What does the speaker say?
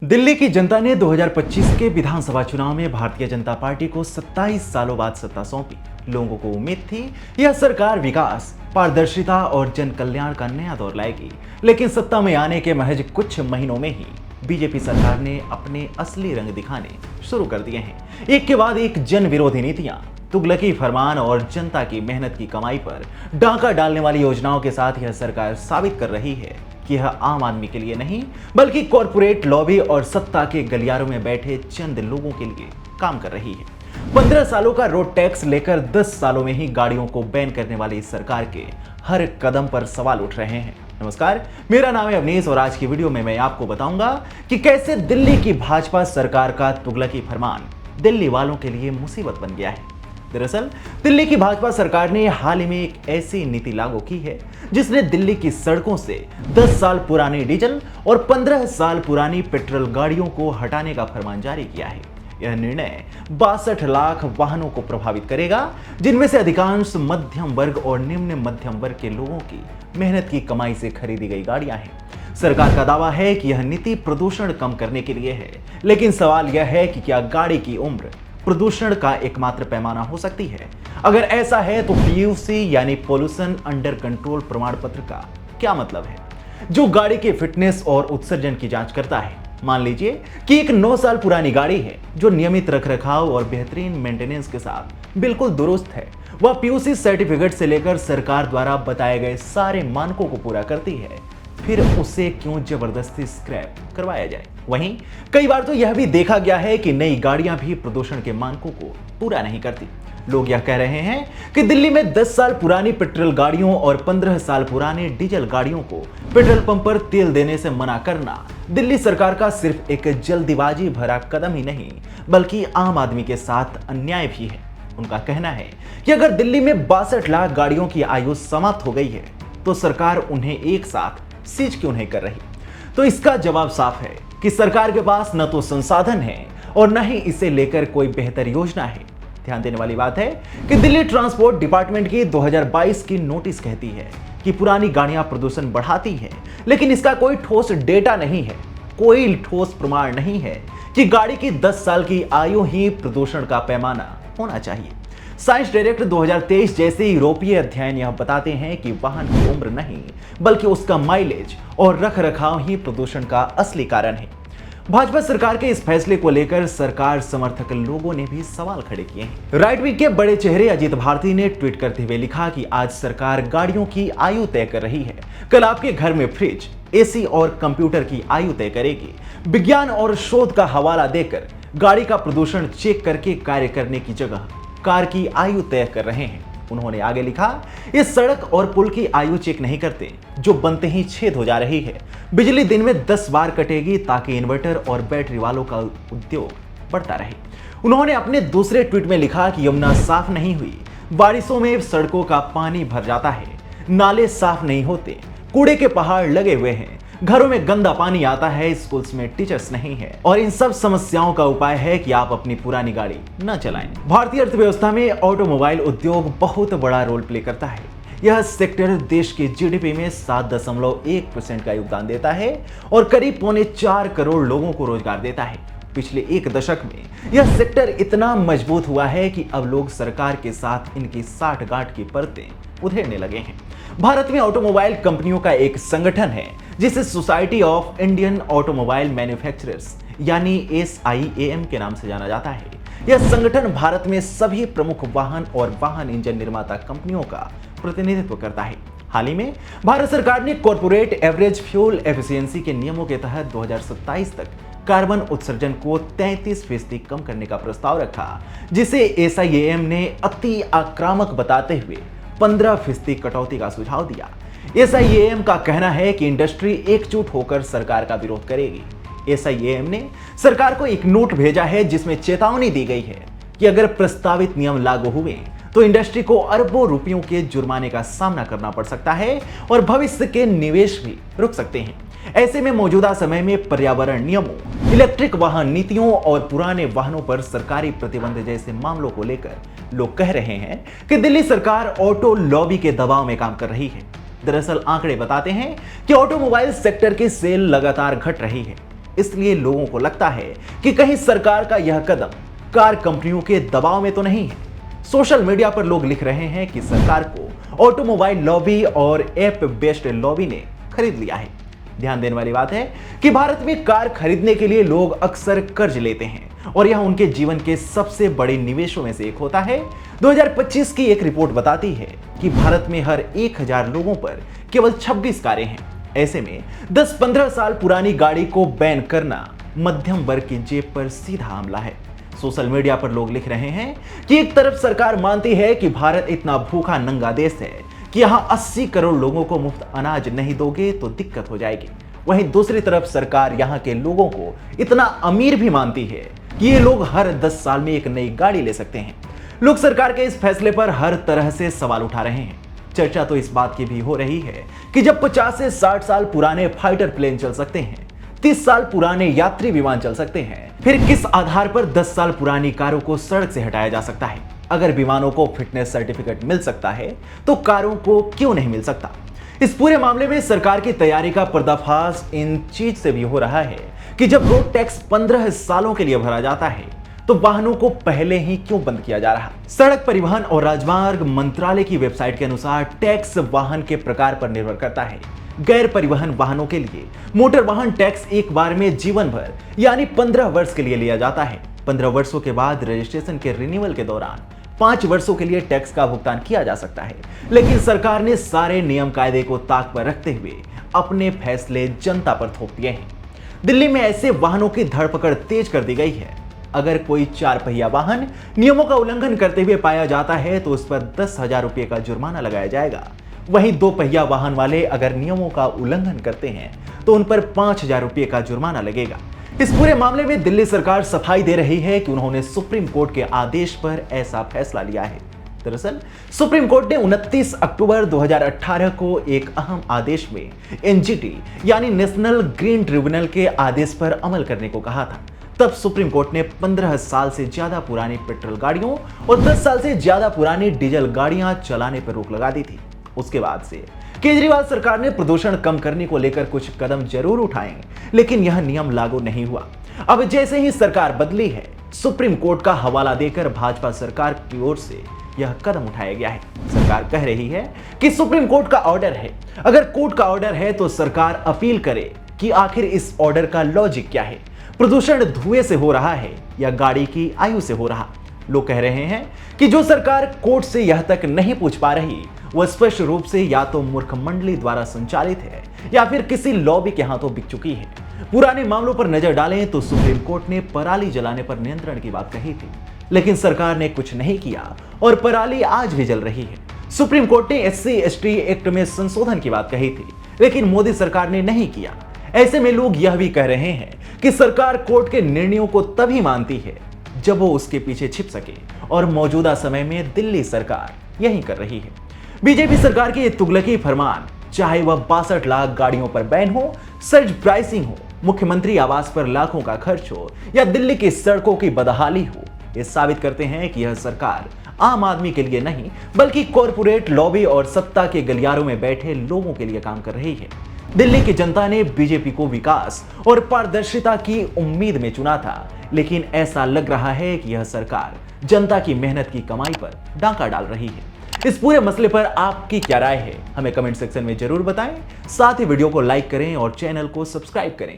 दिल्ली की जनता ने 2025 के विधानसभा चुनाव में भारतीय जनता पार्टी को 27 सालों बाद सत्ता सौंपी। लोगों को उम्मीद थी यह सरकार विकास, पारदर्शिता और जन कल्याण का नया दौर लाएगी, लेकिन सत्ता में आने के महज कुछ महीनों में ही बीजेपी सरकार ने अपने असली रंग दिखाने शुरू कर दिए हैं। एक के बाद एक जन विरोधी नीतियां, तुगलकी फरमान और जनता की मेहनत की कमाई पर डाका डालने वाली योजनाओं के साथ यह सरकार साबित कर रही है कि यह आम आदमी के लिए नहीं बल्कि कॉरपोरेट लॉबी और सत्ता के गलियारों में बैठे चंद लोगों के लिए काम कर रही है। 15 सालों का रोड टैक्स लेकर 10 सालों में ही गाड़ियों को बैन करने वाली इस सरकार के हर कदम पर सवाल उठ रहे हैं। नमस्कार, मेरा नाम है अवनीश और आज की वीडियो में मैं आपको बताऊंगा कि कैसे दिल्ली की भाजपा सरकार का तुगलकी फरमान दिल्ली वालों के लिए मुसीबत बन गया है। दरअसल दिल्ली की भाजपा सरकार ने हाल ही में एक ऐसी नीति लागू की है जिसने दिल्ली की सड़कों से 10 साल पुरानी डीजल और 15 साल पुरानी पेट्रोल गाड़ियों को हटाने का फरमान जारी किया है। यह निर्णय 62 लाख वाहनों को प्रभावित करेगा, जिनमें से अधिकांश मध्यम वर्ग और निम्न मध्यम वर्ग के लोगों की मेहनत की कमाई से खरीदी गई गाड़ियां हैं। सरकार का दावा है कि यह नीति प्रदूषण कम करने के लिए है, लेकिन सवाल यह है कि क्या गाड़ी की उम्र प्रदूषण का एकमात्र पैमाना हो सकती है? अगर ऐसा है तो पीयूसी यानी पोल्यूशन अंडर कंट्रोल प्रमाण पत्र का क्या मतलब है, जो गाड़ी के फिटनेस और उत्सर्जन की जांच करता है। मान लीजिए कि एक 9 साल पुरानी गाड़ी है जो नियमित रखरखाव और बेहतरीन मेंटेनेंस के साथ बिल्कुल दुरुस्त है। वह पीयूसी सर्टिफिकेट से लेकर सरकार द्वारा बताए गए सारे मानकों को पूरा करती है, फिर उसे क्यों जबरदस्ती स्क्रैप करवाया जाए। वहीं कई बार तो यह भी देखा गया है कि नई गाड़ियां भी प्रदूषण के मानकों को पूरा नहीं करती। लोग यह कह रहे हैं कि दिल्ली में 10 साल पुरानी पेट्रोल गाड़ियों और 15 साल पुरानी डीजल गाड़ियों को पेट्रोल पंप पर तेल देने से मना करना दिल्ली सरकार का सिर्फ एक जल्दीबाजी भरा कदम ही नहीं बल्कि आम आदमी के साथ अन्याय भी है। उनका कहना है कि अगर दिल्ली में 62 लाख गाड़ियों की आयु समाप्त हो गई है तो सरकार उन्हें एक साथ सीज क्यों नहीं कर रही? तो इसका जवाब साफ है कि सरकार के पास न तो संसाधन है और न ही इसे लेकर कोई बेहतर योजना है। ध्यान देने वाली बात है कि दिल्ली ट्रांसपोर्ट डिपार्टमेंट की 2022 की नोटिस कहती है कि पुरानी गाड़ियां प्रदूषण बढ़ाती हैं, लेकिन इसका कोई ठोस डेटा नहीं है, कोई ठोस प्रमाण नहीं है कि गाड़ी की 10 साल की आयु ही प्रदूषण का पैमाना होना चाहिए। साइंस डायरेक्ट 2023 जैसे यूरोपीय अध्ययन यह बताते हैं कि वाहन की उम्र नहीं बल्कि उसका माइलेज और रखरखाव ही प्रदूषण का असली कारण है। भाजपा सरकार के इस फैसले को लेकर सरकार समर्थक लोगों ने भी सवाल खड़े किए हैं। राइट विंग के बड़े चेहरे अजीत भारती ने ट्वीट करते हुए लिखा कि आज सरकार गाड़ियों की आयु तय कर रही है, कल आपके घर में फ्रिज, एसी और कंप्यूटर की आयु तय करेगी। विज्ञान और शोध का हवाला देकर गाड़ी का प्रदूषण चेक करके कार्य करने की जगह कार की आयु तय कर रहे हैं। उन्होंने आगे लिखा, इस सड़क और पुल की आयु चेक नहीं करते, जो बनते ही छेद हो जा रही है। बिजली दिन में 10 बार कटेगी ताकि इन्वर्टर और बैटरी वालों का उद्योग बढ़ता रहे। उन्होंने अपने दूसरे ट्वीट में लिखा कि यमुना साफ नहीं हुई, बारिशों में सड़कों का पानी भर जाता है, नाले साफ नहीं होते, कूड़े के पहाड़ लगे हुए हैं, घरों में गंदा पानी आता है, स्कूल्स में टीचर्स नहीं है और इन सब समस्याओं का उपाय है कि आप अपनी पुरानी गाड़ी न चलाएं। भारतीय अर्थव्यवस्था में ऑटोमोबाइल उद्योग बहुत बड़ा रोल प्ले करता है। यह सेक्टर देश के जीडीपी में 7.1% का योगदान देता है और करीब 3.25 करोड़ लोगों को रोजगार देता है। पिछले एक दशक में यह सेक्टर इतना मजबूत हुआ है कि अब लोग सरकार के साथ इनकी साठगांठ की परतें उधेड़ने लगे हैं। भारत में ऑटोमोबाइल कंपनियों का एक संगठन है जिसे society of Indian automobile manufacturers यानी SIAM के नाम से जाना जाता है। यह संगठन भारत में सभी प्रमुख वाहन और वाहन इंजन निर्माता कंपनियों का प्रतिनिधित्व करता है। हाल ही में भारत सरकार ने कॉर्पोरेट एवरेज फ्यूल एफिशिएंसी के नियमों के तहत 2027 तक कार्बन उत्सर्जन को 33% कम करने का प्रस्ताव रखा, जिसे SIAM ने अति आक्रामक बताते हुए 15% कटौती का सुझाव दिया। SIAM का कहना है कि इंडस्ट्री एकजुट होकर सरकार का विरोध करेगी। SIAM ने सरकार को एक नोट भेजा है जिसमें चेतावनी दी गई है कि अगर प्रस्तावित नियम लागू हुए तो इंडस्ट्री को अरबों रुपयों के जुर्माने का सामना करना पड़ सकता है और भविष्य के निवेश भी रुक सकते हैं। ऐसे में मौजूदा समय में पर्यावरण नियमों, इलेक्ट्रिक वाहन नीतियों और पुराने वाहनों पर सरकारी प्रतिबंध जैसे मामलों को लेकर लोग कह रहे हैं कि दिल्ली सरकार ऑटो लॉबी के दबाव में काम कर रही है। दरअसल आंकड़े बताते हैं कि ऑटोमोबाइल सेक्टर की सेल लगातार घट रही है। इसलिए लोगों को लगता है कि कहीं सरकार का यह कदम कार कंपनियों के दबाव में तो नहीं है। सोशल मीडिया पर लोग लिख रहे हैं कि सरकार को ऑटोमोबाइल लॉबी और ऐप बेस्ड लॉबी ने खरीद लिया है। ध्यान देने वाली बात है कि भारत में कार खरीदने के लिए लोग अक्सर कर्ज लेते हैं और यह उनके जीवन के सबसे बड़े निवेशों में से एक होता है। 2025 की एक रिपोर्ट बताती है कि भारत में हर 1000 लोगों पर केवल 26 कारें हैं। ऐसे में 10-15 साल पुरानी गाड़ी को बैन करना मध्यम वर्ग की जेब पर सीधा हमला है। सोशल मीडिया पर लोग लिख रहे हैं कि एक तरफ सरकार मानती है कि भारत इतना भूखा नंगा देश है कि यहां 80 करोड़ लोगों को मुफ्त अनाज नहीं दोगे तो दिक्कत हो जाएगी। वहीं दूसरी तरफ सरकार यहां के लोगों को इतना अमीर भी मानती है कि ये लोग हर 10 साल में एक नई गाड़ी ले सकते हैं। लोग सरकार के इस फैसले पर हर तरह से सवाल उठा रहे हैं। चर्चा तो इस बात की भी हो रही है कि जब 50 से 60 साल पुराने फाइटर प्लेन चल सकते हैं, 30 साल पुराने यात्री विमान चल सकते हैं, फिर किस आधार पर 10 साल पुरानी कारों को सड़क से हटाया जा सकता है? अगर विमानों को फिटनेस सर्टिफिकेट मिल सकता है तो कारों को क्यों नहीं मिल सकता? इस पूरे मामले में सरकार की तैयारी का पर्दाफाश इन चीज से भी हो रहा है कि जब रोड टैक्स 15 सालों के लिए भरा जाता है तो वाहनों को पहले ही क्यों बंद किया जा रहा? सड़क परिवहन और राजमार्ग मंत्रालय की वेबसाइट के अनुसार टैक्स वाहन के प्रकार पर निर्भर करता है। गैर परिवहन वाहनों के लिए मोटर वाहन टैक्स एक बार में जीवन भर यानी 15 वर्ष के लिए लिया जाता है। 15 वर्षों के बाद रजिस्ट्रेशन के रिन्यूअल के दौरान 5 वर्षों के लिए टैक्स का भुगतान किया जा सकता है। लेकिन सरकार ने सारे नियम कायदे को ताक पर रखते हुए अपने फैसले जनता पर थोप दिए हैं। दिल्ली में ऐसे वाहनों की धरपकड़ तेज कर दी गई है। अगर कोई 4 पहिया वाहन नियमों का उल्लंघन करते हुए पाया जाता है तो उस पर 10,000 रुपये का जुर्माना लगाया जाएगा। वहीं 2 पहिया वाहन वाले अगर नियमों का उल्लंघन करते हैं तो उन पर 5,000 रुपये का जुर्माना लगेगा। इस पूरे मामले में दिल्ली सरकार सफाई दे रही है कि उन्होंने सुप्रीम कोर्ट के आदेश पर ऐसा फैसला लिया है। दरअसल सुप्रीम कोर्ट ने 29 अक्टूबर 2018 को एक अहम आदेश में एनजीटी यानी नेशनल ग्रीन ट्रिब्यूनल के आदेश पर अमल करने को कहा था। तब सुप्रीम कोर्ट ने 15 साल से ज्यादा पुरानी पेट्रोल गाड़ियों और 10 साल से ज्यादा पुरानी डीजल गाड़ियां चलाने पर रोक लगा दी थी। उसके बाद से केजरीवाल सरकार ने प्रदूषण कम करने को लेकर कुछ कदम जरूर उठाए, लेकिन यह नियम लागू नहीं हुआ। अब जैसे ही सरकार बदली है, सुप्रीम कोर्ट का हवाला देकर भाजपा सरकार की ओर से यह कदम उठाया गया है। सरकार कह रही है कि सुप्रीम कोर्ट का ऑर्डर है, अगर कोर्ट का ऑर्डर है तो सरकार अपील करे कि आखिर इस ऑर्डर का लॉजिक क्या है। प्रदूषण धुएं से हो रहा है या गाड़ी की आयु से हो रहा? लोग कह रहे हैं कि जो सरकार कोर्ट से यह तक नहीं पूछ पा रही वह स्पष्ट रूप से या तो मूर्ख मंडली द्वारा संचालित है या फिर किसी लॉबी के हाथों बिक चुकी है। पुराने मामलों पर नजर डालें तो सुप्रीम कोर्ट ने पराली जलाने पर नियंत्रण की बात कही थी, लेकिन सरकार ने कुछ नहीं किया और पराली आज भी जल रही है। सुप्रीम कोर्ट ने SC/ST एक्ट में संशोधन की बात कही थी, लेकिन मोदी सरकार ने नहीं किया। ऐसे में लोग यह भी कह रहे हैं कि सरकार कोर्ट के निर्णयों को तभी मानती है जब वो उसके पीछे छिप सके, और मौजूदा समय में दिल्ली सरकार यही कर रही है। बीजेपी सरकार के ये तुगलकी फरमान, चाहे वह 62 लाख गाड़ियों पर बैन हो, सर्ज प्राइसिंग हो, मुख्यमंत्री आवास पर लाखों का खर्च हो या दिल्ली की सड़कों की बदहाली हो, ये साबित करते हैं कि यह सरकार आम आदमी के लिए नहीं बल्कि कॉरपोरेट लॉबी और सत्ता के गलियारों में बैठे लोगों के लिए काम कर रही है। दिल्ली की जनता ने बीजेपी को विकास और पारदर्शिता की उम्मीद में चुना था, लेकिन ऐसा लग रहा है कि यह सरकार जनता की मेहनत की कमाई पर डाका डाल रही है। इस पूरे मसले पर आपकी क्या राय है, हमें कमेंट सेक्शन में जरूर बताएं। साथ ही वीडियो को लाइक करें और चैनल को सब्सक्राइब करें।